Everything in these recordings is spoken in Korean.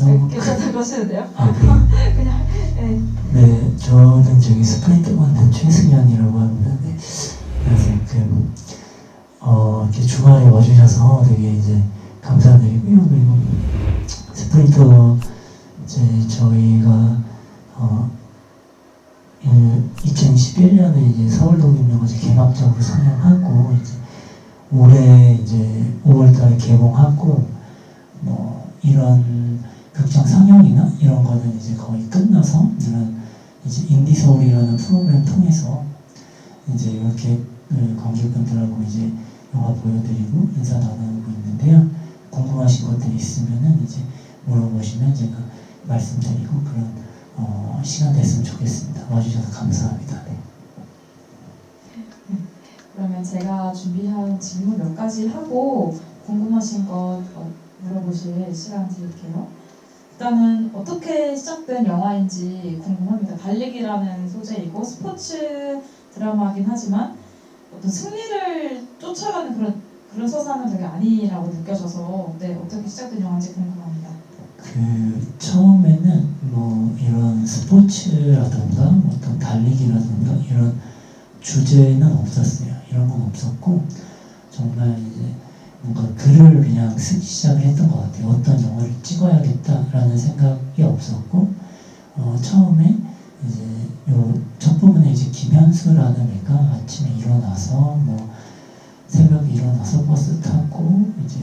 괜찮다고 하시는데요? 그냥 네, 저는 저기 스프린트 만든 최승현이라고 합니다. 네. 그래서 이렇게 주말에 와주셔서 되게 이제 감사드리고요. 그리고 스프린터 이제 저희가 2011년에 이제 서울독립영화제 개막작으로 상영하고 이제 올해 이제 5월달에 개봉하고 뭐 이런 극장 상영이나 이런 거는 이제 거의 끝나서 이런 이제 인디서울이라는 프로그램 통해서 이제 이렇게 관객분들하고 이제 영화 보여드리고 인사 나누고 있는데요. 궁금하신 것들이 있으면은 이제 물어보시면 제가 말씀드리고 그런 시간 됐으면 좋겠습니다. 와주셔서 감사합니다. 네. 그러면 제가 준비한 질문 몇 가지 하고 궁금하신 것 물어보실 시간 드릴게요. 일단은 어떻게 시작된 영화인지 궁금합니다. 달리기라는 소재이고 스포츠 드라마긴 하지만 어떤 승리를 쫓아가는 그런 서사는 되게 아니라고 느껴져서 어떻게 시작된 영화인지 궁금합니다. 처음에는 뭐 이런 스포츠라든가 어떤 달리기라든가 이런 주제는 없었어요. 이런 건 없었고 정말 이제 뭔가 글을 그냥 쓰기 시작을 했던 것 같아요. 어떤 영화를 찍어야겠다라는 생각이 없었고 처음에 이제 요 첫 부분에 이제 김현수라는 애가 아침에 일어나서 뭐 새벽에 일어나서 버스 타고 이제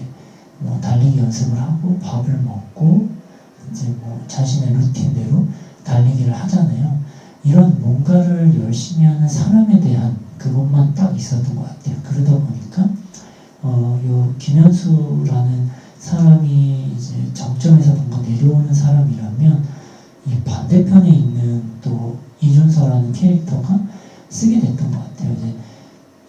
뭐 달리기 연습을 하고 밥을 먹고 이제 뭐 자신의 루틴대로 달리기를 하잖아요. 이런 뭔가를 열심히 하는 사람에 대한 그것만 딱 있었던 것 같아요. 그러다 보니까 요 김현수라는 사람이 이제 정점에서 뭔가 내려오는 사람이라면 이 반대편에 있는 또 이준서라는 캐릭터가 쓰게 됐던 것 같아요. 이제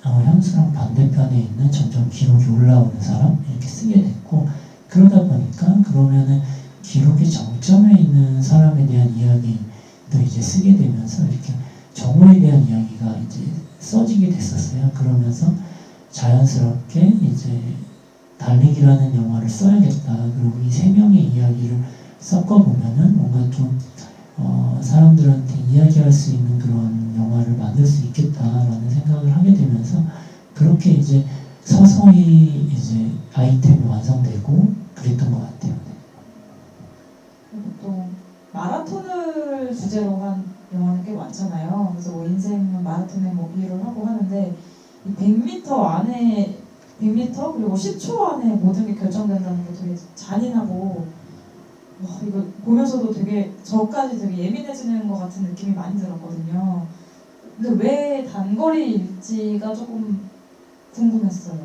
현수랑 반대편에 있는 점점 기록이 올라오는 사람 이렇게 쓰게 됐고 그러다 보니까 그러면은 기록의 정점에 있는 사람에 대한 이야기도 이제 쓰게 되면서 이렇게 정오에 대한 이야기가 이제 써지게 됐었어요. 그러면서 자연스럽게 이제 달리기라는 영화를 써야겠다. 그리고 이 세 명의 이야기를 섞어보면은 뭔가 좀 사람들한테 이야기할 수 있는 그런 영화를 만들 수 있겠다라는 생각을 하게 되면서 그렇게 이제 서서히 이제 아이템이 완성되고 그랬던 것 같아요. 보통 마라톤을 주제로 한 영화는 꽤 많잖아요. 그래서 뭐 인생은 마라톤에 뭐 비유를 하고 하는데 이 100m 안에 100m 그리고 10초 안에 모든 게 결정된다는 게 되게 잔인하고 이거 보면서도 되게 저까지 되게 예민해지는 것 같은 느낌이 많이 들었거든요. 근데 왜 단거리일지가 조금 궁금했어요.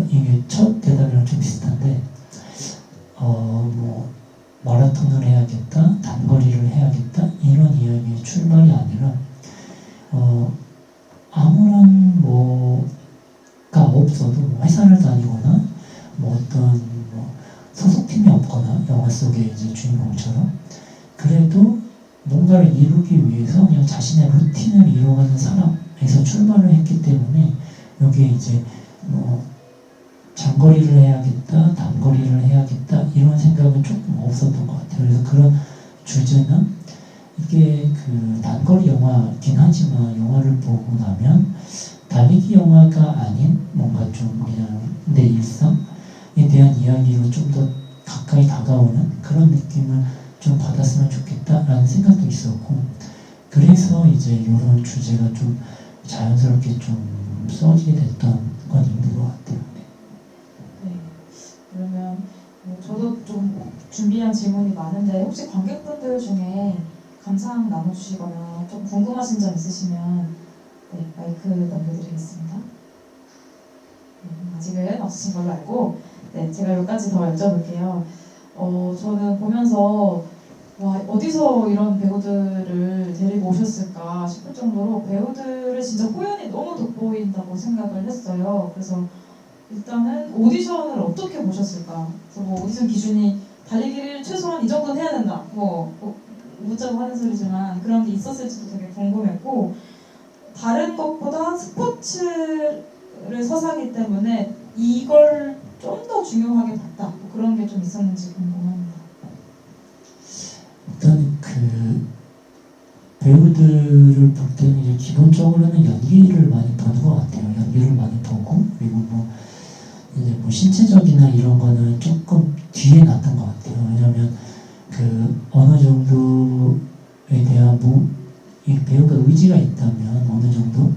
이게 첫 대답이랑 좀 비슷한데 뭐 마라톤을 해야겠다, 단거리를 해야겠다 이런 이야기의 출발이 아니라 아무런 뭐가 없어도 뭐 회사를 다니거나 뭐 어떤 뭐 소속팀이 없거나 영화 속의 이제 주인공처럼 그래도 뭔가를 이루기 위해서 그냥 자신의 루틴을 이루어가는 사람에서 출발을 했기 때문에 여기에 이제 뭐 장거리를 해야겠다, 단거리를 해야겠다 이런 생각은 조금 없었던 것 같아요. 그래서 그런 주제는 이게 단거리 영화긴 하지만 영화를 보고 나면 달리기 영화가 아닌 뭔가 좀 그냥 내 일상에 대한 이야기로 좀 더 가까이 다가오는 그런 느낌을 좀 받았으면 좋겠다라는 생각도 있었고 그래서 이제 이런 주제가 좀 자연스럽게 좀 써지게 됐던 건 있는 것 같아요. 네. 그러면 저도 좀 준비한 질문이 많은데 혹시 관객분들 중에 감상 나눠주시거나 좀 궁금하신 점 있으시면 마이크 넘겨드리겠습니다. 아직은 없으신 걸로 알고 제가 몇 가지 더 여쭤볼게요. 저는 보면서 어디서 이런 배우들을 데리고 오셨을까 싶을 정도로 배우들의 진짜 호연이 너무 돋보인다고 생각을 했어요. 그래서 일단은 오디션을 어떻게 보셨을까? 그래서 뭐 오디션 기준이 달리기를 최소한 이 정도는 해야 된다. 묻자고 하는 소리지만 그런 게 있었을지도 되게 궁금했고 다른 것보다 스포츠를 서사기 때문에 이걸 좀 더 중요하게 봤다. 그런 게 좀 있었는지 궁금합니다. 일단 그 배우들을 볼 때는 이제 기본적으로는 연기를 많이 보는 것 같아요. 연기를 많이 보고, 그리고 뭐 이제 뭐 신체적이나 이런 거는 조금 뒤에 났던 것 같아요. 왜냐하면 그 어느 정도에 대한 이 배우가 의지가 있다면 어느 정도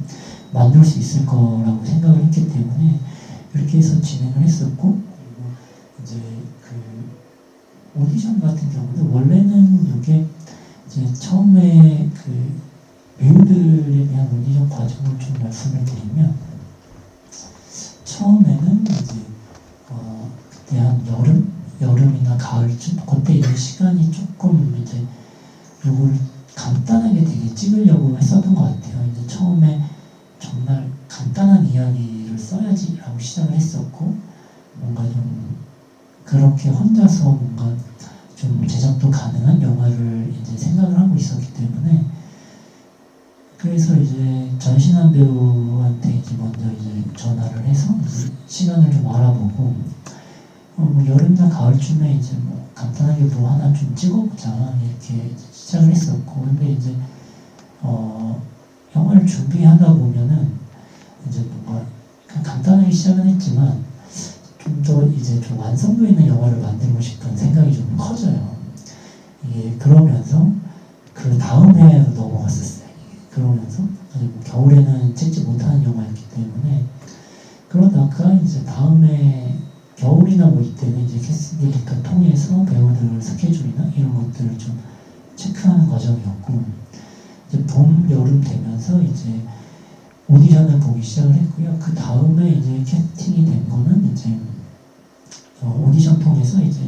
만들 수 있을 거라고 생각을 했기 때문에 그렇게 해서 진행을 했었고, 그리고 이제 그 오디션 같은 경우는 원래는 이게 이제 처음에 그 배우들에 대한 오디션 과정을 좀 말씀을 드리면, 처음에는 이제 그때 한 여름이나 가을쯤 그때 이제 시간이 조금 이제 요걸 간단하게 되게 찍으려고 했었던 것 같아요. 이제 처음에 정말 간단한 이야기를 써야지라고 시작을 했었고, 뭔가 좀 그렇게 혼자서 뭔가 좀 제작도 가능한 영화를 이제 생각을 하고 있었기 때문에, 그래서 이제 전신한 배우한테 이제 먼저 이제 전화를 해서 이제 시간을 좀 알아보고, 뭐 여름이나 가을쯤에 이제 뭐 간단하게 뭐 하나 좀 찍어보자 이렇게 시작을 했었고, 근데 이제 영화를 준비하다 보면은 이제 뭔가 그냥 간단하게 시작은 했지만 좀 더 이제 좀 완성도 있는 영화를 만들고 싶은 생각이 좀 커져요. 이게 그러면서 그 다음 해로 넘어갔었어요. 그러면서 뭐 겨울에는 찍지 못하는 영화였기 때문에, 그러다가 이제 다음에 겨울이나 뭐 이때는 이제 캐스팅 데이터 통해서 배우들 스케줄이나 이런 것들을 좀 체크하는 과정이었고, 이제 봄, 여름 되면서 이제 오디션을 보기 시작을 했고요. 그 다음에 이제 캐스팅이 된 거는 이제 오디션 통해서 이제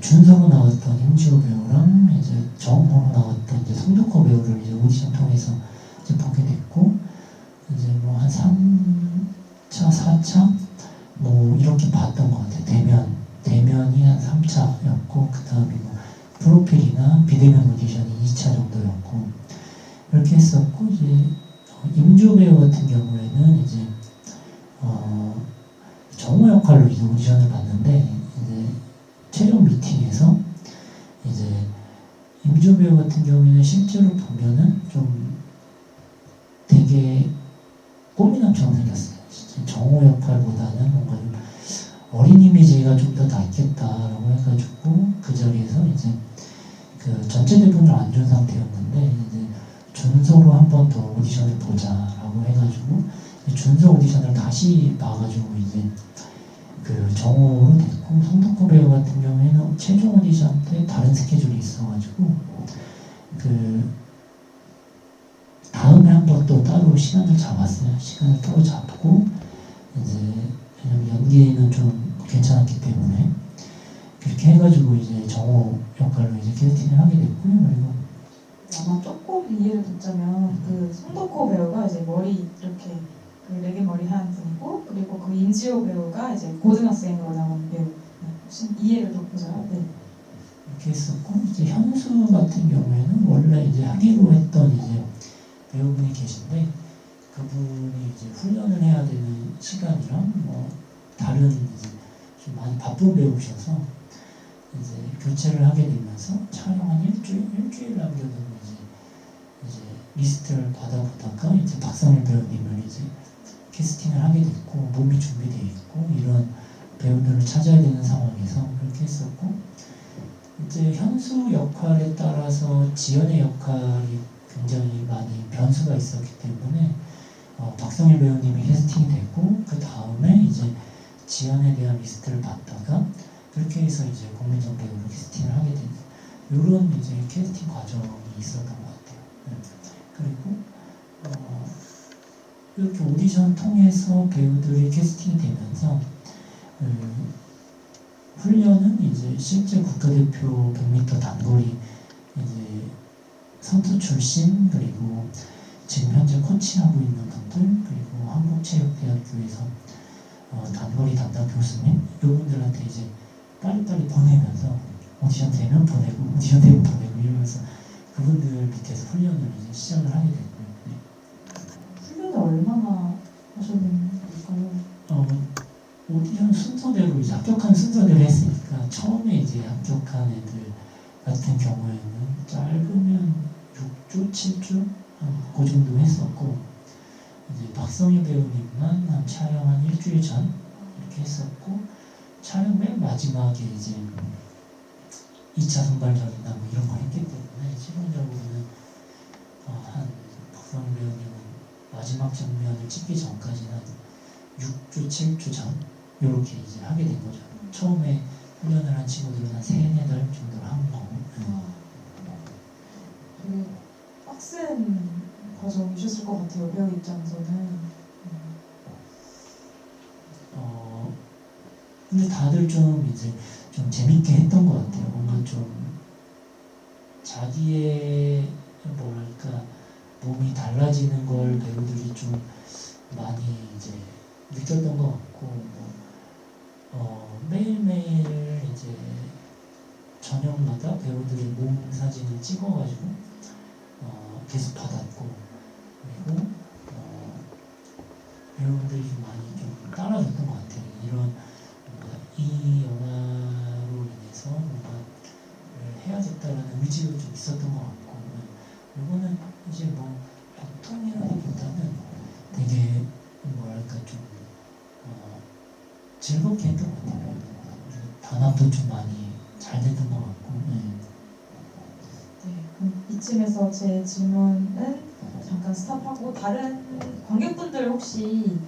준서로 나왔던 임지호 배우랑 이제 정호로 나왔던 이제 송덕호 배우를 이제 오디션 통해서 이제 보게 됐고, 이제 뭐 한 3차, 4차 뭐 이렇게 봤던 것 같아요. 대면이 한 3차였고, 그 다음에 뭐 프로필이나 비대면 오디션이 2차 정도였고, 이렇게 했었고, 이제 임지호 배우 같은 경우에는 이제 정호 역할로 이제 오디션을 봤는데, 이제 최종 미팅에서 이제 임지호 배우 같은 경우에는 실제로 보면은 좀 되게 꽃미남처럼 생겼어요. 정호 역할보다는 뭔가 좀 어린 이미지가 좀 더 낫겠다라고 해가지고 그 자리에서 이제 그 전체 대본을 안 준 상태였는데, 이제 준서로 한 번 더 오디션을 보자라고 해가지고 준서 오디션을 다시 봐가지고 이제 그 정호로 됐고, 송덕호 배우 같은 경우에는 최종 오디션 때 다른 스케줄이 있어가지고 그 다음에 한 번 또 따로 시간을 잡았어요. 시간을 따로 잡고, 이제 왜냐면 연기는 좀 괜찮았기 때문에 그렇게 해가지고 이제 정호 역할로 이제 캐스팅을 하게 됐고요. 그리고 아마 조금 이해를 돕자면 그 송덕호 배우가 이제 머리 이렇게 그 레게 머리 한 분이고, 그리고 그 임지호 배우가 이제 고등학생으로 나온 배우. 혹시 이해를 돕고자. 네. 이렇게 했었고, 이제 현수 같은 경우에는 원래 이제 하기로 했던 이제 배우분이 계신데, 그분이 이제 훈련을 해야 되는 시간이랑 뭐 다른 이제 좀 많이 바쁜 배우셔서 이제 교체를 하게 되면서 촬영 한 일주일 남겨두고 이제 리스트를 받아보다가 이제 박상일 배우님을 이제 캐스팅을 하게 됐고, 몸이 준비되어 있고 이런 배우들을 찾아야 되는 상황에서 그렇게 했었고, 이제 현수 역할에 따라서 지연의 역할이 굉장히 많이 변수가 있었기 때문에 박성일 배우님이 캐스팅이 됐고, 그 다음에 이제 지연에 대한 리스트를 받다가 그렇게 해서 이제 공민정 배우를 캐스팅을 하게 된 이런 이제 캐스팅 과정이 있었던 것 같아요. 네. 그리고 이렇게 오디션 통해서 배우들이 캐스팅이 되면서 훈련은 이제 실제 국가대표 100m 단거리 이제 선수 출신, 그리고 지금 현재 코치하고 있는 분들, 그리고 한국체육대학교에서 단거리 담당 교수님, 이분들한테 이제 빨리빨리 보내면서 오디션 되면 보내고, 오디션 되면 보내고 이러면서 그분들 밑에서 훈련을 이제 시작을 하게 됐고요. 네. 훈련을 얼마나 하셨는지. 오디션 그냥 순서대로 이제 합격한 순서대로 했으니까 처음에 이제 합격한 애들 같은 경우에는 짧으면 6주, 7주 그 정도 했었고 이제 박성희 배우님만 한 촬영 한 일주일 전 이렇게 했었고 촬영 맨 마지막에 이제 2차 선발전이나 뭐 이런 거 했기 때문에 실용적으로는 한 박성희 배우님은 마지막 장면을 찍기 전까지는 6주, 7주 전 이렇게 이제 하게 된 거죠. 처음에 훈련을 한 친구들은 한 3, 4달 정도를 한 거고. 되게 빡센 과정이셨을 것 같아요. 배우 입장에서는. 근데 다들 좀 이제 좀 재밌게 했던 것 같아요. 뭔가 좀 자기의 뭐랄까 몸이 달라지는 걸 배우들이 좀 많이 이제 느꼈던 것 같고 매일매일 이제 저녁마다 배우들이 몸 사진을 찍어가지고 계속 받았고 그리고 배우들이 좀 많이 좀 따라줬던 것 같아요. 이런 이 영화로 인해서 뭔가를 해야겠다라는 의지도 좀 있었던 것 같고 이거는 이제 뭐 보통이라기보다는 되게 뭐랄까 좀 즐겁게 했던 것 같아요. 단합도 좀 많이 잘 됐던 것 같고. 네, 그럼 이쯤에서 제 질문은 잠깐 스탑하고 다른 관객분들 혹시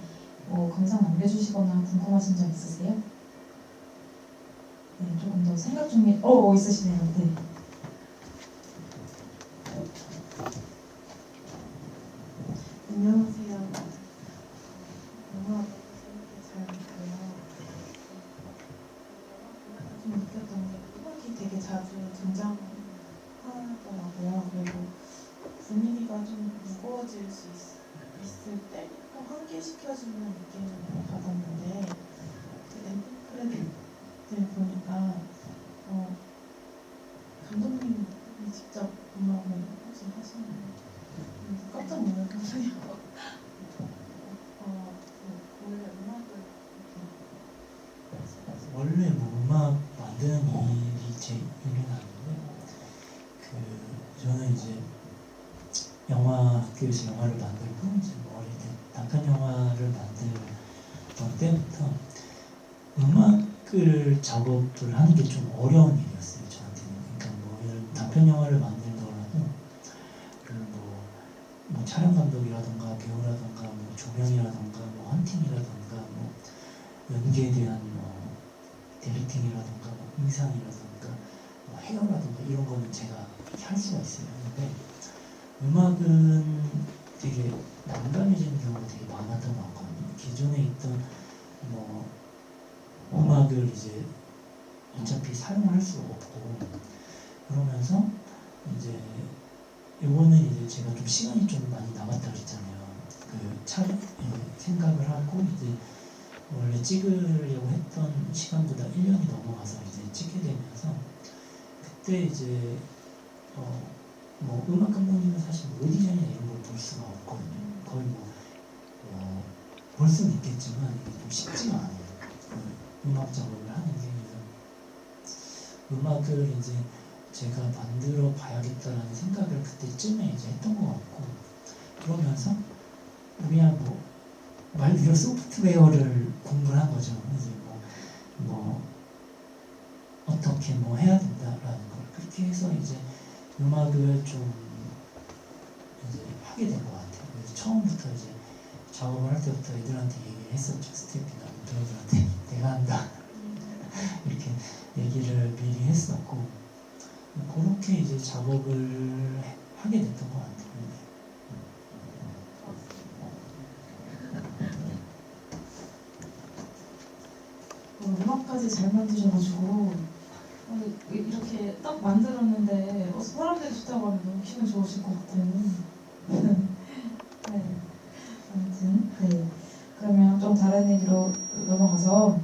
감상 남겨주시거나 궁금하신 점 있으세요? 네, 조금 더 생각 중에 있으시네요. 네. 안녕하세요. 영화 너무 재밌게 잘 봤고요. 좀 느꼈던 게 음악이 되게 자주 등장하더라고요. 그리고 분위기가 좀 무거워질 수 있을 때 환기시켜주는 느낌을 받았는데 엔딩 크레딧을 보니까 감독님이 직접 음악을 혹시 하시나요? 깜짝 놀랐거든요. 원래 음악을 원래 뭐 음악 만드는 일이 제 일은 아닌데 저는 이제 영화 학교에서 영화를 만들고 이제 어릴 때 단편 영화를 만들던 때부터 음악을 작업을 하는 게 좀 어려운 일이었어요 저한테는. 그러니까 뭐 예를 단편 영화를 만들더라도 뭐 촬영 감독이라던가 배우라던가 뭐 조명이라던가 뭐 헌팅이라던가 뭐 연기에 대한 디렉팅이라던가 뭐 의상이라던가 뭐 헤어라던가 이런 거는 제가 할 수가 있어요. 근데 음악은 되게 난감해지는 경우가 되게 많았던 것 같거든요. 기존에 있던 뭐 음악을 이제 어차피 사용할 수가 없고 그러면서 이제 요거는 이제 제가 좀 시간이 좀 많이 남았다 그랬잖아요. 생각을 하고 이제 원래 찍으려고 했던 시간보다 1년이 넘어가서 이제 찍게 되면서 그때 이제 뭐 음악 감독님은 사실 오디션이나 이런 걸 볼 수가 없거든요. 거의 볼 수는 있겠지만 이게 좀 쉽지가 않아요. 음악 작업을 하는 게. 음악을 이제 제가 만들어 봐야겠다라는 생각을 그때쯤에 이제 했던 것 같고 그러면서 그냥 말 그대로 소프트웨어를 공부를 한 거죠. 이제 뭐 어떻게 뭐 해야 된다라는 걸 그렇게 해서 이제 음악을 좀 이제 하게 된 것 같아요. 그래서 처음부터 이제 작업을 할 때부터 애들한테 얘기를 했었죠. 스태프나 배우들한테 내가 한다 이렇게 얘기를 미리 했었고 그렇게 이제 작업을 하게 됐던 것 같아요. 음악까지 잘 만드셔가지고 이렇게 딱 만들었는데 사람들이 좋다고 하면 너무 기분 좋으실 것 같아요. 네. 아무튼 네. 그러면 좀 다른 얘기로 넘어가서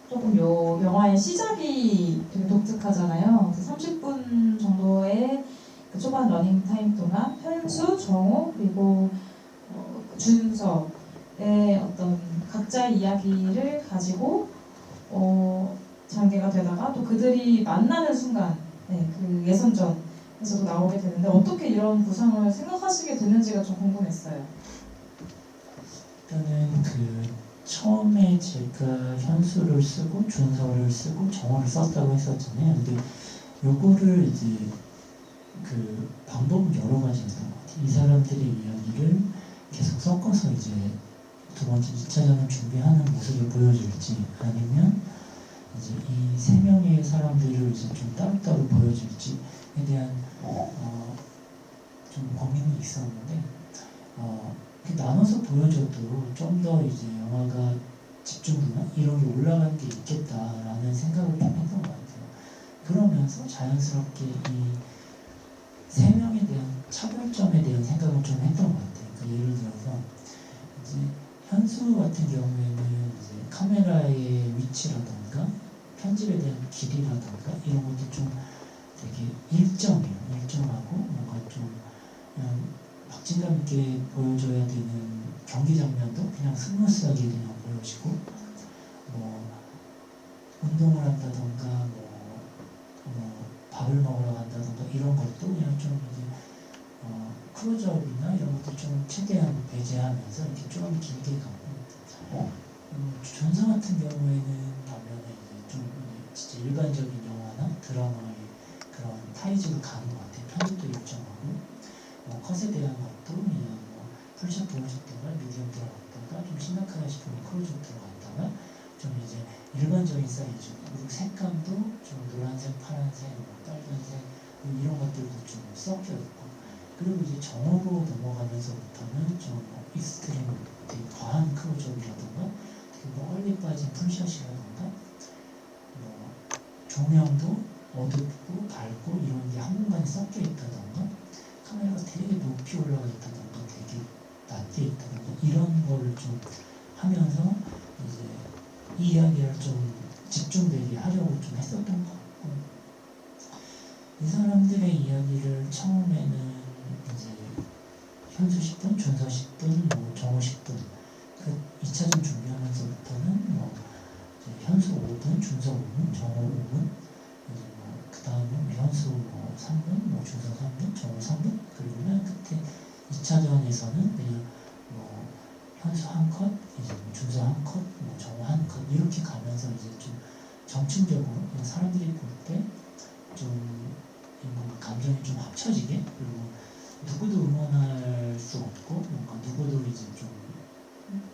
조금 요 영화의 시작이 되게 독특하잖아요. 30분 정도의 그 초반 러닝 타임 동안 현수, 정우 그리고 준서의 어떤 각자의 이야기를 가지고 장계가 되다가 또 그들이 만나는 순간, 네, 그 예선전에서도 나오게 되는데 어떻게 이런 구상을 생각하시게 됐는지가 좀 궁금했어요. 일단은 그 처음에 제가 현수를 쓰고 준서를 쓰고 정어를 썼다고 했었잖아요. 근데 요거를 이제 그 방법은 여러 가지였던 것 같아요. 이 사람들의 이야기를 계속 섞어서 이제 두 번째 2차전을 준비하는 모습을 보여줄지, 아니면 이제 이 세 명의 사람들을 이제 좀 따로따로 보여줄지에 대한 좀 고민이 있었는데, 이렇게 나눠서 보여줘도 좀 더 이제 영화가 집중도나 이런 게 올라가는 게 있겠다라는 생각을 좀 했던 것 같아요. 그러면서 자연스럽게 이 세 명에 대한 차별점에 대한 생각을 좀 했던 것 같아요. 그러니까 예를 들어서 이제 현수 같은 경우에는 이제 카메라의 위치라던가 편집에 대한 길이라던가 이런 것도 좀 되게 일정해요. 일정하고 뭔가 좀 그냥 박진감 있게 보여줘야 되는 경기 장면도 그냥 스무스하게 그냥 보여지고, 뭐 운동을 한다던가 뭐 밥을 먹으러 간다던가 이런 것도 그냥 좀 이제 클로즈업이나 이런 것도 좀 최대한 배제하면서 이렇게 좀 길게 가고, 전사 같은 경우에는 반면에 이제 좀 이제 진짜 일반적인 영화나 드라마의 그런 타이즈로 가는 것 같아요. 편집도 일정하고, 컷에 대한 것도 그냥 풀샷 보여줬다가 미디엄 들어갔다가 좀 심각하다 싶으면 클로즈업 들어갔다가 좀 이제 일반적인 사이즈, 그리고 색감도 좀 노란색, 파란색, 빨간색 이런 것들도 좀 섞여 있고, 그리고 이제 정오로 넘어가면서부터는 좀 익스트림, 되게 과한 클로즈업이라던가 되게 멀리 빠진 풀샷이라던가 조명도 어둡고 밝고 이런 게 한 공간에 섞여 있다던가, 카메라가 되게 높이 올라가 있다던가 되게 낮게 있다던가 이런 거를 좀 하면서 이제 이 이야기를 좀 집중되게 하려고 좀 했었던 것 같고, 이 사람들의 이야기를 처음에는 이제 현수 10분, 준서 10분, 뭐 정호 10분, 그 2차전 준비하면서부터는 뭐 이제 현수 5분, 준서 5분, 정호 5분, 이제 그 다음에 현수 뭐 3분, 뭐 준서 3분, 정호 3분, 그리고 맨 끝에 2차전에서는 그냥 뭐 현수 한 컷, 이제 뭐 준서 한 컷, 뭐 정호 한 컷 이렇게 가면서 이제 좀 정층적으로 그냥 사람들이 볼 때 좀 뭔가 감정이 좀 합쳐지게, 그리고 누구도 응원할 수 없고 뭔가 누구도 이제 좀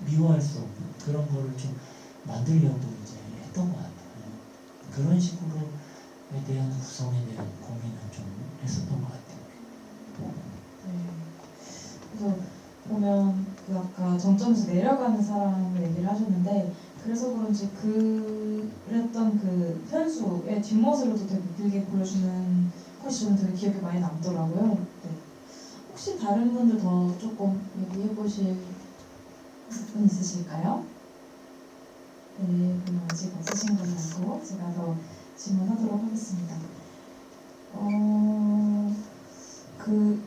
미워할 수 없는 그런 거를 좀 만들려고 이제 했던 것 같아요. 그런 식으로에 대한 구성에 대한 고민을 좀 했었던 것 같아요. 네. 그래서 보면 그 아까 정점에서 내려가는 사람을 얘기를 하셨는데, 그래서 그런지 그랬던 그 현수의 뒷모습을 또 되게 길게 보여주는 것이 저는 되게 기억에 많이 남더라고요. 네. 혹시 다른 분들 더 조금 얘기해 보실 분 있으실까요? 네, 그럼 아직 없으신 걸로 알고 제가 더 질문하도록 하겠습니다.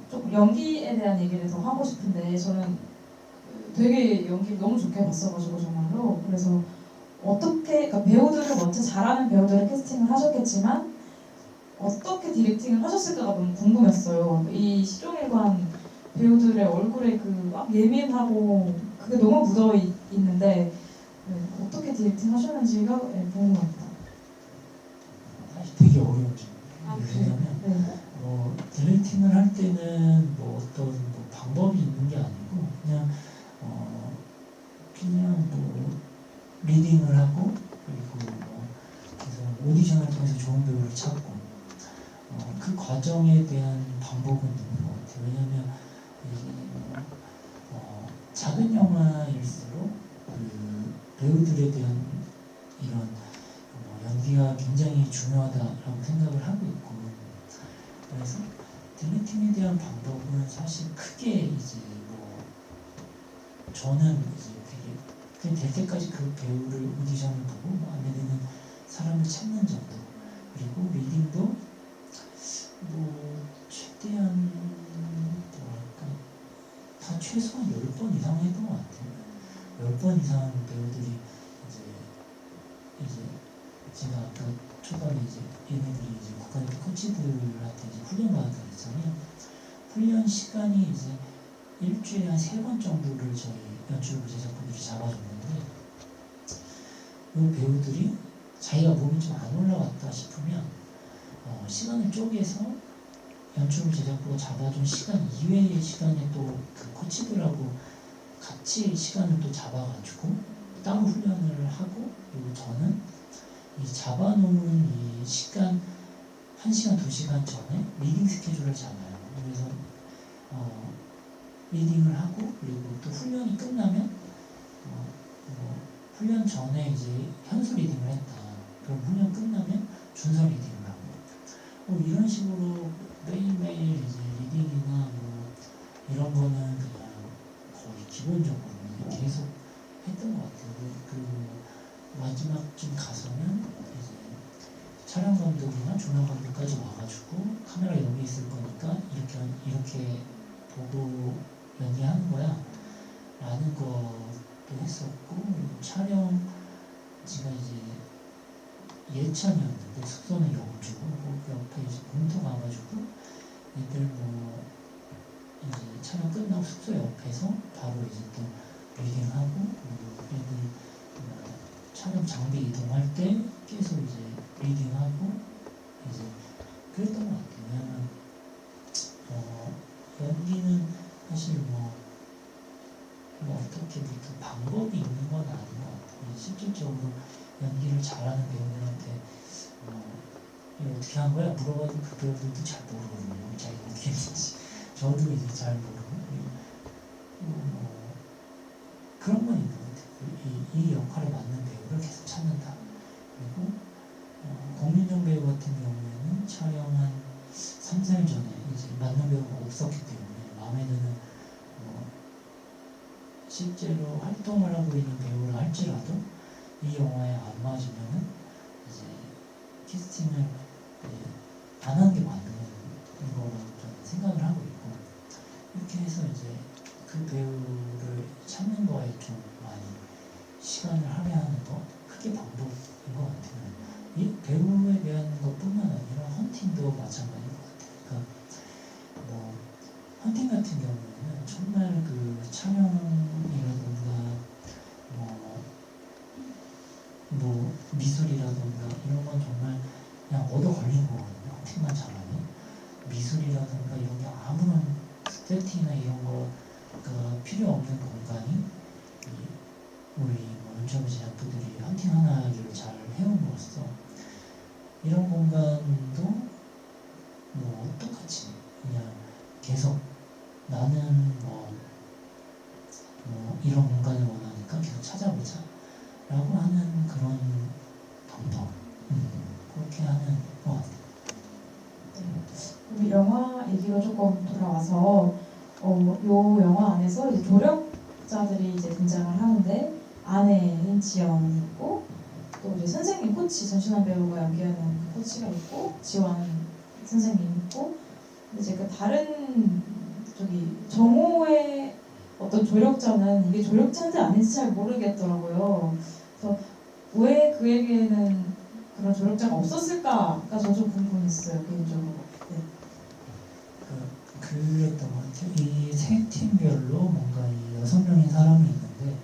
좀 연기에 대한 얘기를 더 하고 싶은데, 저는 되게 연기를 너무 좋게 봤어가지고 정말로. 그래서 어떻게, 그러니까 배우들을 먼저 잘하는 배우들을 캐스팅을 하셨겠지만 어떻게 디렉팅을 하셨을까가 너무 궁금했어요. 이 시종일관 배우들의 얼굴에 그 막 예민하고 그게 너무 묻어 있는데, 네, 어떻게 디렉팅 하셨는지가 궁금합니다. 사실 되게 어려운 아, 질문이에요. 그래요? 왜냐면 네. 디렉팅을 할 때는 뭐 어떤 뭐 방법이 있는 게 아니고 그냥 뭐 리딩을 하고, 그리고 뭐 그래서 오디션을 통해서 좋은 배우를 찾고, 그 과정에 대한 방법은 있는 것 같아요. 왜냐면 이게 작은 영화일수록 그 배우들에 대한 이런 연기가 굉장히 중요하다라고 생각을 하고 있고, 그래서 디렉팅에 대한 방법은 사실 크게 이제 뭐 저는 이제 되게 그냥 될 때까지 그 배우를 오디션을 보고 마음에 드는 사람을 찾는 정도, 그리고 리딩도 뭐 최대한 뭐랄까 다 최소한 10번 이상 했던 것 같아요. 10번 이상 배우들이 이제 제가 아까 초반에 이제 얘네들이 이제 국가대표 코치들한테 이제 훈련받았다 그랬잖아요. 훈련 시간이 이제 일주일에 한 3번 정도를 저희 연출부 제작부들이 잡아줬는데 이 배우들이 자기가 몸이 좀 안 올라왔다 싶으면 시간을 쪼개서 연출부 제작부가 잡아준 시간 이외의 시간에 또 그 코치들하고 같이 시간을 또 잡아가지고 따로 훈련을 하고, 그리고 저는 이 잡아놓은 이 시간 1시간, 2시간 전에 리딩 스케줄을 잡아요. 그래서 리딩을 하고, 그리고 또 훈련이 끝나면 훈련 전에 이제 현수 리딩을 했다. 그럼 훈련 끝나면 준서 리딩을 하고, 이런 식으로 매일매일 이제 리딩이나 이런 거는 그냥 거의 기본적으로 계속 했던 것 같아요. 그 마지막쯤 가서는 이제 촬영 감독이나 조명 감독까지 와가지고 카메라 여기 있을 거니까 이렇게 보고 연기하는 거야 라는 것도 했었고, 그리고 촬영 제가 이제 예천이었는데 숙소는 영주고 그 옆에 이제 공터 가가지고 애들 이제 촬영 끝나고 숙소 옆에서 바로 이제 또 리딩하고, 그리고 애들 촬영 장비 이동할 때 계속 이제 리딩하고 이제 그랬던 것 같아요. 왜냐면 연기는 사실 어떻게부터 방법이 있는 건 아닌 것 같아요. 실질적으로 연기를 잘하는 배우들한테 이거 어떻게 한 거야? 물어봐도 그 배우들도 잘 모르거든요. 자기가 어떻게 했는지. 저도 이제 잘 모르고. 그리고 그런 건 있는 것 같아요. 이 역할에 맞는 배우를 계속 찾는다. 그리고 공민정 배우 같은 경우에는 촬영 한 3달 전에 이제 맞는 배우가 없었기 때문에 마음에 드는 실제로 활동을 하고 있는 배우를 할지라도 이 영화에 안 맞으면은 이제 캐스팅을 안 하는 게 맞는 거라고 저는 생각을 하고 있고, 이렇게 해서 이제 그 배우를 찾는 거에 좀 많이 시간을 할애하는 거, 그게 방법인 것 같아요. 이 배우에 대한 것뿐만 아니라 헌팅도 마찬가지인 것 같아요. 그러니까 헌팅 같은 경우에는 정말 그 촬영이라든가 미술이라든가 이런 건 정말 그냥 얻어 걸린 거거든요. 헌팅만 잘하면. 미술이라든가 이런 게 아무런 세팅이나 이런 거가 필요 없는 공간이 우리 연출부 제작부들이 헌팅 하나를 잘 해옴으로써 이런 공간도 똑같이 그냥 계속 나는 이런 공간을 원하니까 계속 찾아보자 라고 하는 그런 방법, 그렇게 하는 것 같아요. 우리 영화 얘기로 조금 돌아와서 요 영화 안에서 이제 조력자들이 이제 등장을 하는데 아내인 지연이 있고, 또 이제 선생님 코치 전신환 배우가 연기하는 그 코치가 있고, 지원 선생님 있고, 이제 그 다른 정호의 어떤 조력자는 이게 조력자인지 아닌지 잘 모르겠더라고요. 그래서 왜 그에게는 그런 조력자가 없었을까가 저 좀 궁금했어요, 개인적으로. 네. 그랬던 것 같아요. 이 세 팀별로 뭔가 이 6명의 사람이 있는데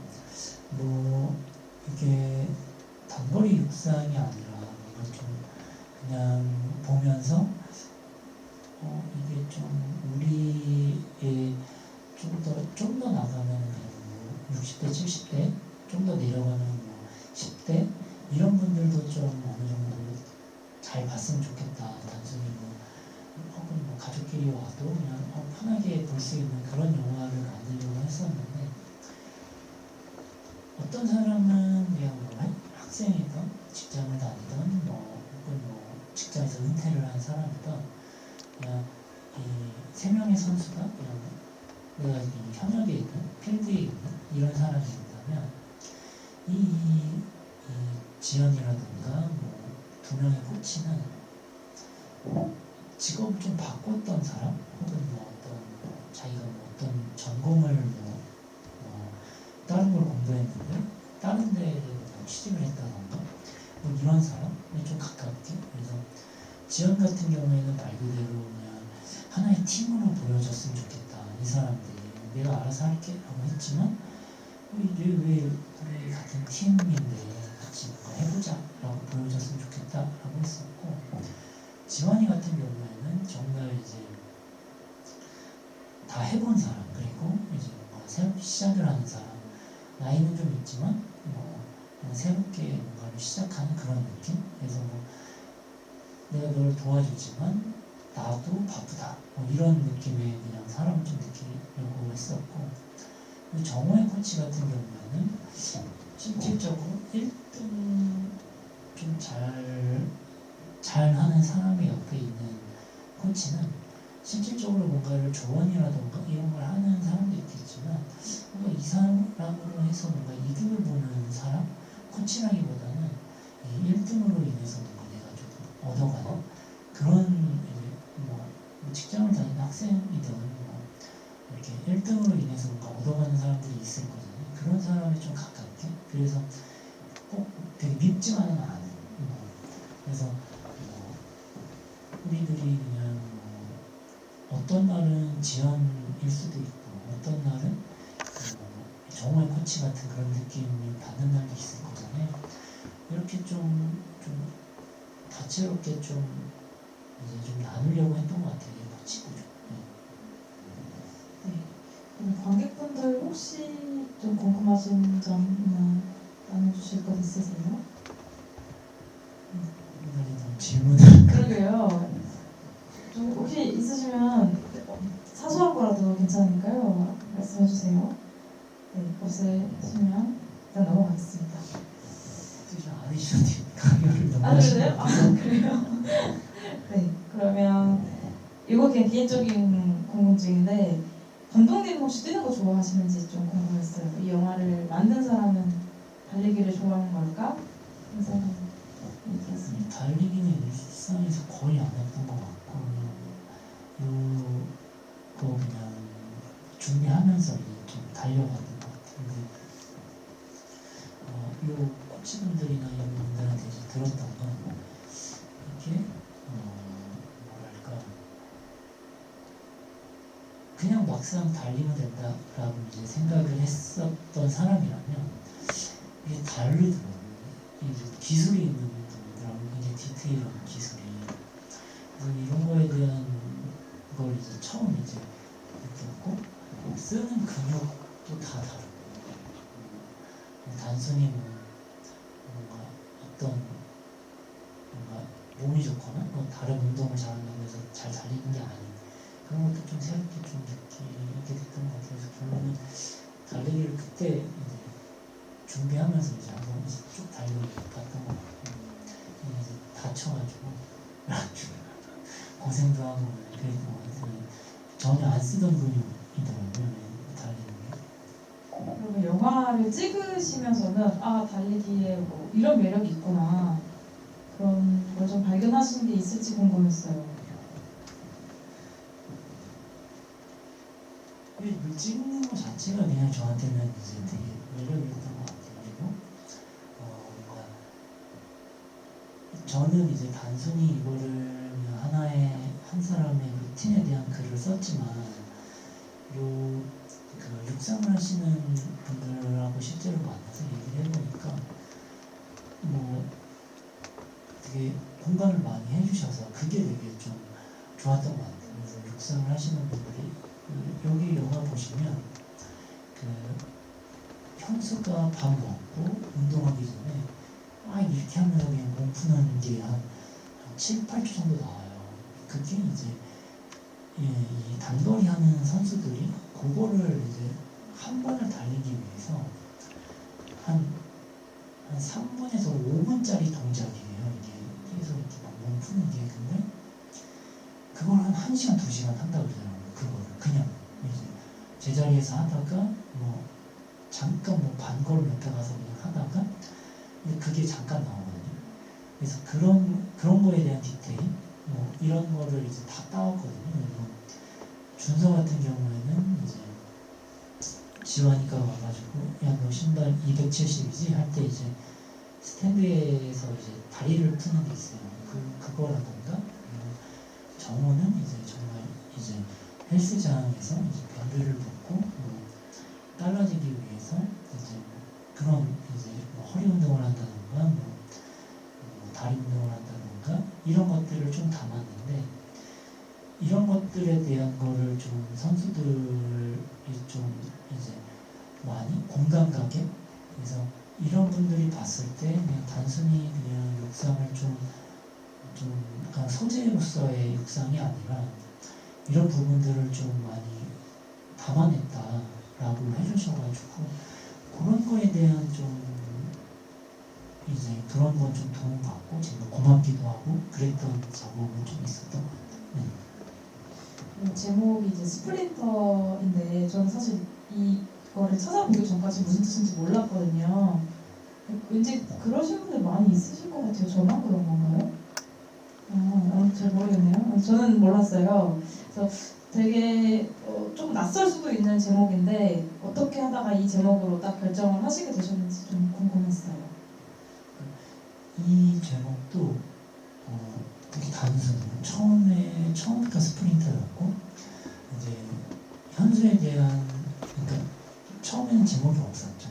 이게 단거리 육상이 아니라 뭔가 좀 그냥 보면서 이게 좀 우리의 좀 더 나가면 60대, 70대, 좀 더 내려가는 10대 이런 분들도 좀 어느 정도 잘 봤으면 좋겠다. 단순히 혹은 가족끼리 와도 그냥 편하게 볼 수 있는 그런 영화를 만들려고 했었는데, 어떤 사람은 그냥 학생이든 직장을 다니든 혹은 직장에서 은퇴를 한 사람이든 그냥 이 3명의 선수가 그냥 내가 이 현역에 있는 필드에 있는 이런 사람이었다면 이 지연이라든가 2명의 코치는 직업을 좀 바꿨던 사람, 혹은 자기가 어떤 전공을 다른 걸 공부했는데 다른 데에 취직을 했다던가, 뭐 이런 사람이 좀 가깝게. 그래서 지연 같은 경우에는 말 그대로 그냥 하나의 팀으로 보여줬으면 좋겠다. 이 사람들이 내가 알아서 할게 라고 했지만 이제 왜 우리 같은 팀인데 같이 뭔가 해보자 라고 보여줬으면 좋겠다 라고 했었고, 지환이 같은 경우에는 정말 이제 다 해본 사람, 그리고 이제 뭔가 새롭게 시작을 하는 사람, 나이는 좀 있지만 뭐 그냥 새롭게 뭔가를 시작하는 그런 느낌. 그래서 뭐 내가 널 도와주지만 나도 바쁘다 뭐 이런 느낌의 그냥 사람을 좀 느끼려고 했었고, 그리고 정호의 코치 같은 경우에는 실질적으로 1등 좀 잘하는 사람이 옆에 있는 코치는 실질적으로 뭔가를 조언이라던가 이런 걸 하는 사람도 있겠지만 뭔가 이 사람으로 해서 뭔가 이득을 보는 사람, 코치라기보다는 이 1등으로 인해서 뭔가 내가 조금 얻어가는 그런 이제 뭐 직장을 다니는 학생이든 뭐 이렇게 1등으로 인해서 뭔가 얻어가는 사람들이 있을 거잖아요. 그런 사람이 좀 가깝게. 그래서 꼭 되게 밉지만은 않은. 그래서 우리들이 그냥 어떤 날은 지연일 수도 있고 어떤 날은 정호의 코치 같은 그런 느낌을 받는 날도 있을 거잖아요. 이렇게 좀 다채롭게 좀 이제 좀 나누려고 했던 것 같아요. 이 코치도 좀. 네. 그럼 관객분들 혹시 좀 궁금하신 점이나 나눠주실 것 있으세요? 질문을 그러게요. 좀 혹시 있으시면 사소한 거라도 괜찮으니까요. 말씀해 주세요. 네, 없으시면 일단 넘어가겠습니다. 뜻이 않으셔도 됩니까? 아, 그래요? 아, 그래요? 네, 그러면 이거 그냥 개인적인 궁금증인데 감독님 혹시 뛰는 거 좋아하시는지 좀 궁금했어요. 이 영화를 만든 사람은 달리기를 좋아하는 걸까? 그런 생각이 들었습니다. 달리기는 일상에서 거의 안 했던 것 같고 그거 그냥 준비하면서 이제 좀 달려가는 것 같은데 이 코치분들이나 이런 분들한테 이제 들었던 건 이렇게 뭐랄까 그냥 막상 달리면 된다라고 이제 생각을 했었던 사람이라면 이게 다르더라고요. 이제 기술이 있는 분들하고 굉장히 디테일한 기술이. 그래서 이런 거에 대한 걸 이제 처음 이제 느꼈고, 쓰는 근육도 다 다르고, 단순히 뭔가 어떤 뭔가 몸이 좋거나 뭐 다른 운동을 잘한다고 해서 잘 달리는 게 아닌 그런 것도 좀 새롭게 좀 느끼게 됐던 것 같아요. 그래서 결국은 달리기를 그때 이제 준비하면서 이제 한번 이제 쭉 달려봤던 것 같고, 이제 다쳐가지고 고생도 하고 그랬던 것 같아요. 전혀 안 쓰던 근육이더라고요, 달리는 게. 그러면 영화를 찍으시면서는 아 달리기에 뭐 이런 매력이 있구나 그런 걸 좀 발견하신 게 있을지 궁금했어요. 이 찍는 것 자체가 그냥 저한테는 이제 되게 매력이었던 것 같아요. 그리고 뭔가 저는 이제 단순히 이거를 그냥 하나의 한 사람의 루틴에 대한 글을 썼지만 그 육상을 하시는 분들하고 실제로 만나서 얘기를 해보니까 뭐 되게 공감을 많이 해주셔서 그게 되게 좀 좋았던 것 같아요. 그래서 육상을 하시는 분들이 여기 영화 보시면 현수가 밥 먹고 운동하기 전에 이렇게 하면서 그냥 몸 푸는 게 한 7, 8초 정도 나와요. 그게 이제 이 단거리 하는 선수들이 그거를 이제 한 번을 달리기 위해서 한 3분에서 5분짜리 동작이에요. 이게 계속 이렇게 몸 푸는 게. 근데 그걸 한 1시간, 2시간 한다고 그러더라고요. 그거를 그냥 이제 제자리에서 하다가 뭐 잠깐 뭐 반걸음 옆에 가서 그냥 하다가 그게 잠깐 나오거든요. 그래서 그런 거에 대한 디테일 뭐 이런 거를 이제 다 따왔거든요. 그리고 준서 같은 경우에는 이제 지환이가 와가지고 야 너 신발 270이지 할 때 이제 스탠드에서 이제 다리를 푸는 게 있어요. 그거라던가 정호는 이제 정말 이제 헬스장에서 이제 밴드를 붙고 빨라지기 위해서 이제 그런 이제 허리 운동을 한다던가 다리 운동을 한다던가 이런 것들을 좀 담았는데 이런 것들에 대한 거를 좀 선수들이 좀 이제 많이 공감 가게 그래서 이런 분들이 봤을 때 그냥 단순히 그냥 육상을 좀 약간 소재로서의 육상이 아니라 이런 부분들을 좀 많이 담아냈다라고 해주셔가지고 그런 거에 대한 좀 이제 그런 건 좀 도움받고 제가 고맙기도 하고 그랬던 작업은 좀 있었던 것 같아요. 제목이 이제 스프린터인데 저는 사실 이거를 찾아보기 전까지 무슨 뜻인지 몰랐거든요. 왠지 그러신 분들 많이 있으실 것 같아요. 저만 그런 건가요? 잘 모르겠네요. 저는 몰랐어요. 그래서 되게 좀 낯설 수도 있는 제목인데 어떻게 하다가 이 제목으로 딱 결정을 하시게 되셨는지 좀 궁금했어요. 이 제목도 되게 단순해요. 처음부터 스프린터였고 이제 현수에 대한 그러니까 처음에는 제목이 없었죠.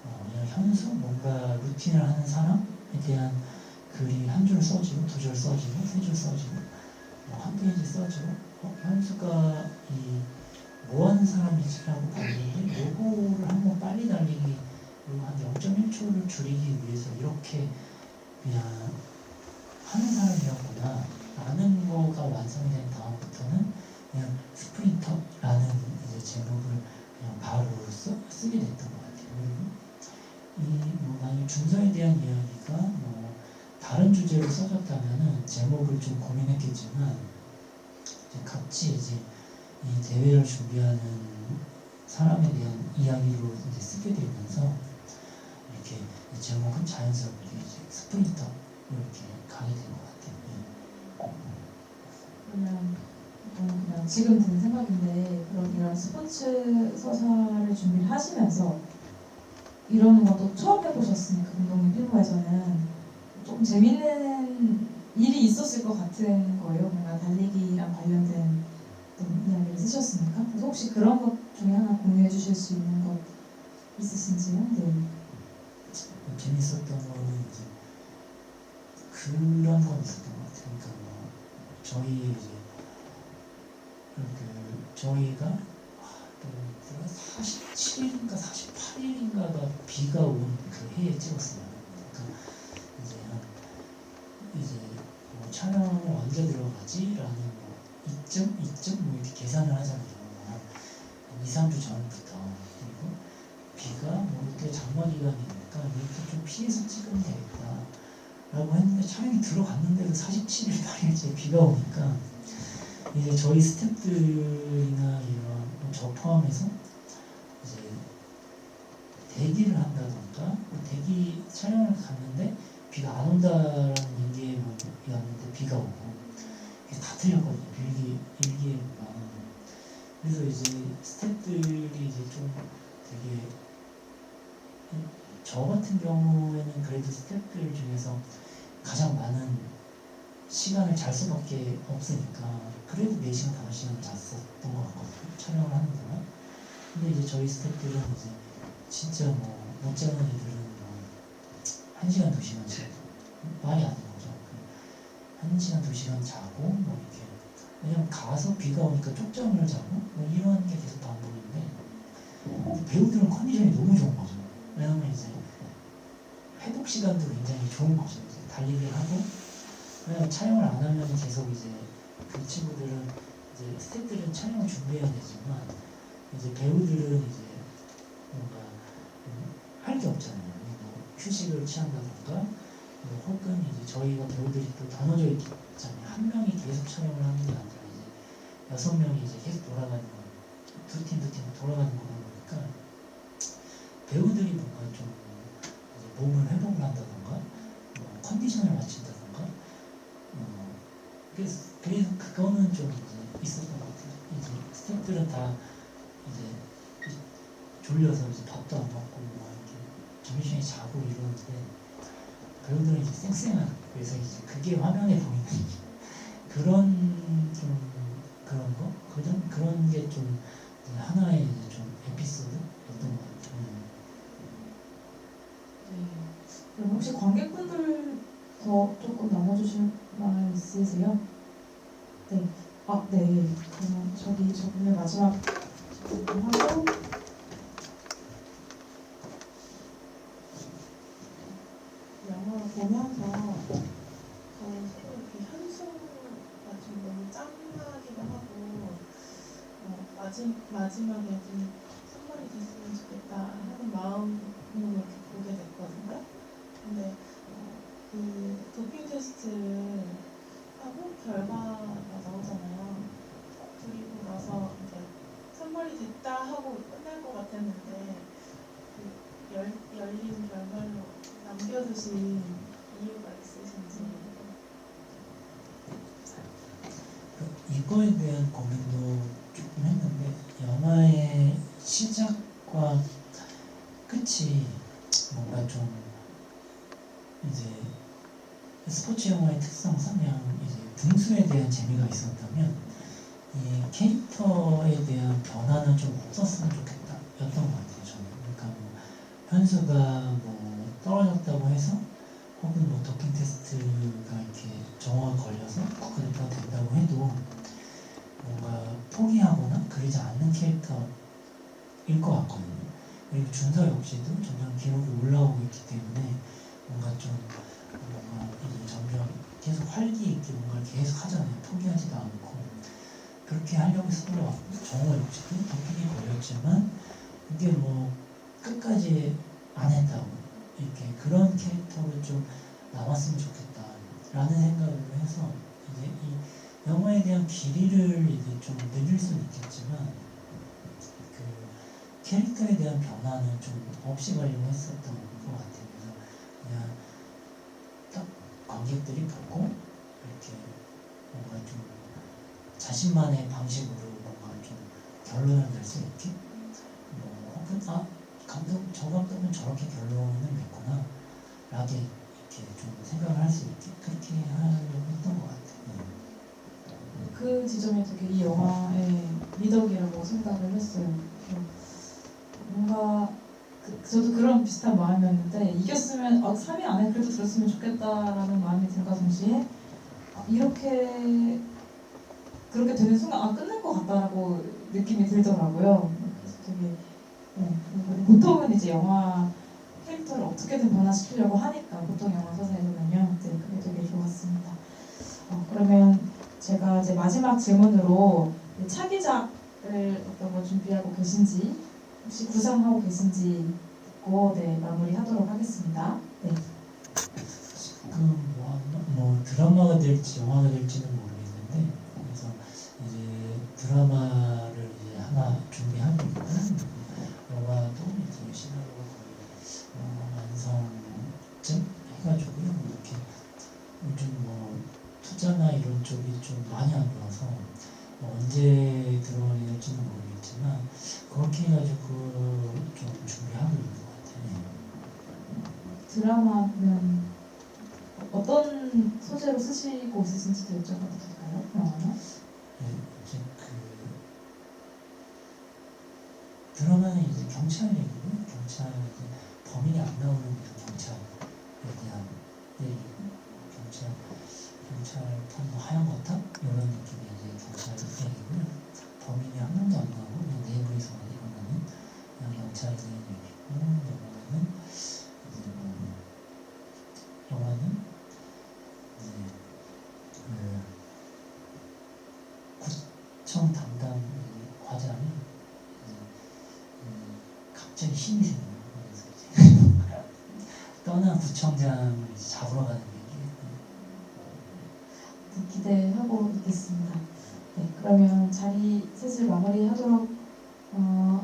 그냥 현수 뭔가 루틴을 하는 사람에 대한 글이 한 줄 써지고 두 줄 써지고 세 줄 써지고 한 페이지 써지고 현수가 뭐 하는 사람이지라고 봤는데 요거를 한번 빨리 달리기 한 0.1초를 줄이기 위해서 이렇게 그냥 하는 사람이었구나 라는 거가 완성된 다음부터는 그냥 스프린터라는 이제 제목을 그냥 바로 쓰게 됐던 것 같아요. 그리고 만약 준서에 대한 이야기가 다른 주제로 써졌다면은 제목을 좀 고민했겠지만 이제 같이 이제 이 대회를 준비하는 사람에 대한 이야기로 이제 쓰게 되면서 이렇게 이 제목은 자연스럽게 이제 스프린터 이렇게 가게 된 것 같아요. 그러면 그냥 지금 든 생각인데 그런 이런 스포츠 서사를 준비를 하시면서 이러는 것도 처음 해보셨으니까 운동의 필모에서는 조금 재밌는 일이 있었을 것 같은 거예요. 뭔가 달리기랑 관련된 어떤 이야기를 쓰셨으니까. 그래서 혹시 그런 것 중에 하나 공유해 주실 수 있는 것 있으신지요? 네. 재밌었던 거는 이제 그런 건 있었던 것 같아요. 그러니까 저희 이제 저희가 47일인가 48일인가가 비가 온 그 해에 찍었어요. 그러니까 이제 촬영을 언제 들어가지라는 이쯤 이렇게 계산을 하잖아요. 한 2, 3주 전부터. 그리고 비가 이렇게 장마 기간이니까 이렇게 좀 피해서 찍으면 되겠다 라고 했는데 촬영이 들어갔는데도 47일 8일째 비가 오니까 이제 저희 스태프들이나 이런 저 포함해서 이제 대기를 한다던가 대기 촬영을 갔는데 비가 안 온다라는 인계였는데 비가 오고 이게 다 틀렸거든요. 일기예보가. 그래서 이제 스태프들이 이제 좀 되게 저 같은 경우에는 그래도 스태프들 중에서 가장 많은 시간을 잘 수밖에 없으니까 그래도 4시간, 5시간을 잤었던 것 같거든요. 촬영을 하는 동안. 근데 이제 저희 스태프들은 이제 진짜 못 자는 애들은 1시간, 2시간씩 말이 안 되는 거죠. 1시간, 2시간 자고 이렇게 왜냐면 가서 비가 오니까 쪽잠을 자고 이런 게 계속 반복인데 배우들은 컨디션이 너무 좋은 거죠. 왜냐면 이제 회복 시간도 굉장히 좋은 거죠. 이제 달리기를 하고 왜냐면 촬영을 안 하면 계속 이제 그 친구들은 이제 스태프들은 촬영을 준비해야 되지만 이제 배우들은 이제 뭔가 할 게 없잖아요. 휴식을 취한다던가 혹은 이제 저희가 배우들이 또 나눠져 있잖아요. 한 명이 계속 촬영을 하는 게 아니라 이제 6명이 이제 계속 돌아가는 거, 두 팀 돌아가는 거다 보니까 배우들이 뭔가 좀 이제 몸을 회복을 한다던가 컨디션을 맞춘다던가 그래서 그거는 좀 이제 있었던 것 같아요. 이제 스태프들은 다 이제 졸려서 이제 밥도 안 먹고 이렇게 점심시간에 자고 이러는데 배우들은 이제 쌩쌩한 그래서 이제 그게 화면에 보이는 그런 좀 그런 거 그런 게 좀 하나의 이제 좀 에피소드였던 것 같아요. 네. 그럼 혹시 관객분들 더 조금 나눠주실 말 있으세요? 네. 아, 네. 그러면 저분의 마지막 질문하고 영화를 보면서 저는 서로 이렇게 현수가 좀 너무 짠하기도 하고 마지막에 좀 선물이 됐으면 좋겠다 하는 마음으로 이렇게 보게 됐거든요. 근데 그 도핑 테스트를 하고 결과가 나오잖아요. 그리고 나서 이제 선물이 됐다 하고 끝날 것 같았는데 그 열린 결말로 남겨두신 이유가 있으신지. 이거에 대한 고민도 조금 했는데 영화의 시작과 끝이 뭔가 좀 이제 스포츠 영화의 특성상 그냥 이제 등수에 대한 재미가 있었다면 이 캐릭터에 대한 변화는 좀 없었으면 좋겠다 였던 것 같아요. 저는 그러니까 뭐 현수가 뭐 떨어졌다고 해서 혹은 뭐 도핑 테스트가 이렇게 정화가 걸려서 국가대표가 된다고 해도 뭔가 포기하거나 그러지 않는 캐릭터일 것 같거든요. 그리고 준서 역시도 점점 기록이 올라오고 있기 때문에 뭔가 좀 뭔가 이제 점점 계속 활기 있게 뭔가를 계속 하잖아요. 포기하지도 않고 그렇게 하려고 했었고 정호 역시도 도핑이 걸렸지만 이게 뭐 끝까지 안 했다고 이렇게 그런 캐릭터로 좀 남았으면 좋겠다라는 생각으로 해서 이제 이 영화에 대한 길이를 이제 좀 늘릴 수는 있겠지만 그 캐릭터에 대한 변화는 좀 없이 가려고 했었던 것 같아요. 그래서 그냥 딱 관객들이 보고 이렇게 뭔가 좀 자신만의 방식으로 뭔가 좀 결론을 낼 수 있게 뭐 혹은 저 감독은 저렇게 결론을 냈구나 라게 이렇게 좀 생각을 할 수 있게 그렇게 하려고 했던 것 같아요. 그 지점이 되게 이 영화의 미덕이라고 생각을 했어요. 뭔가 저도 그런 비슷한 마음이었는데 이겼으면 3위 안에 그래도 들었으면 좋겠다라는 마음이 들과 동시에 이렇게 그렇게 되는 순간 끝날 것 같다라고 느낌이 들더라고요. 그래서 되게 보통은 이제 영화 캐릭터를 어떻게든 변화시키려고 하니까 보통 영화 서사에서는요. 네, 그게 되게 좋았습니다. 그러면 제가 이제 마지막 질문으로 차기작을 어떤 거 준비하고 계신지 혹시 구상하고 계신지 듣고 마무리하도록 하겠습니다. 네. 지금 뭐 드라마가 될지 영화가 될지는 모르겠는데 그래서 이제 드라마를 이제 하나 준비하고 있고 영화도 이제 시나리오가 거의 완성쯤 해가지고요. 이렇게 요즘 뭐 투자나 이런 쪽이 좀 많이 안 좋아서 언제 들어오게 될지는 모르겠지만 그렇게 해가지고 좀 준비하고 있는 것 같아요. 드라마는 어떤 소재로 쓰시고 있으신지도 여쭤봐도 될까요? 영화는? 이제 드라마는 이제 경찰 얘기고요. 경찰 이제 범인이 안 나오는 그 경찰에 대한 얘기고 경찰 뭐 하얀 거탑 이런 느낌의 이제 경찰 얘기고요. 범인이 한 명도 안 나오고 그냥 내부에서 일어나는 그냥 경찰에 대한 얘기고 영화는 이제 구청 담당 과장이 갑자기 힘이 생겨요. 그래서 이제 떠난 구청장을 잡으러 가는 얘기. 기대하고 있겠습니다. 네, 그러면 자리 슬슬 마무리하도록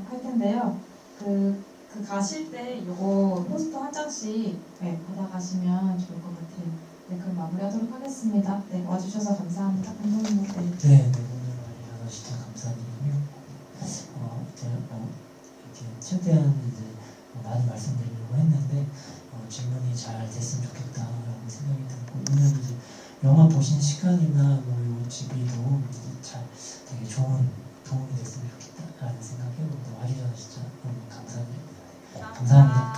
할 텐데요. 그 가실 때 요거 포스터 한 장씩 받아가시면 좋을 것 같아요. 네, 그럼 마무리하도록 하겠습니다. 네, 와주셔서 감사합니다. 감독님. 네. 네, 오늘 와주셔서 진짜 감사드리고요. 제가 이렇게 최대한 이제 많이 말씀드리려고 했는데 질문이 잘 됐으면 좋겠다라고 생각이 들고, 오늘 이제 영화 보신 시간이나 뭐 이 집이도 잘 되게 좋은 도움이 됐으면 좋겠다라는 생각해요. 와주셔서 진짜 너무 감사드립니다. 감사합니다.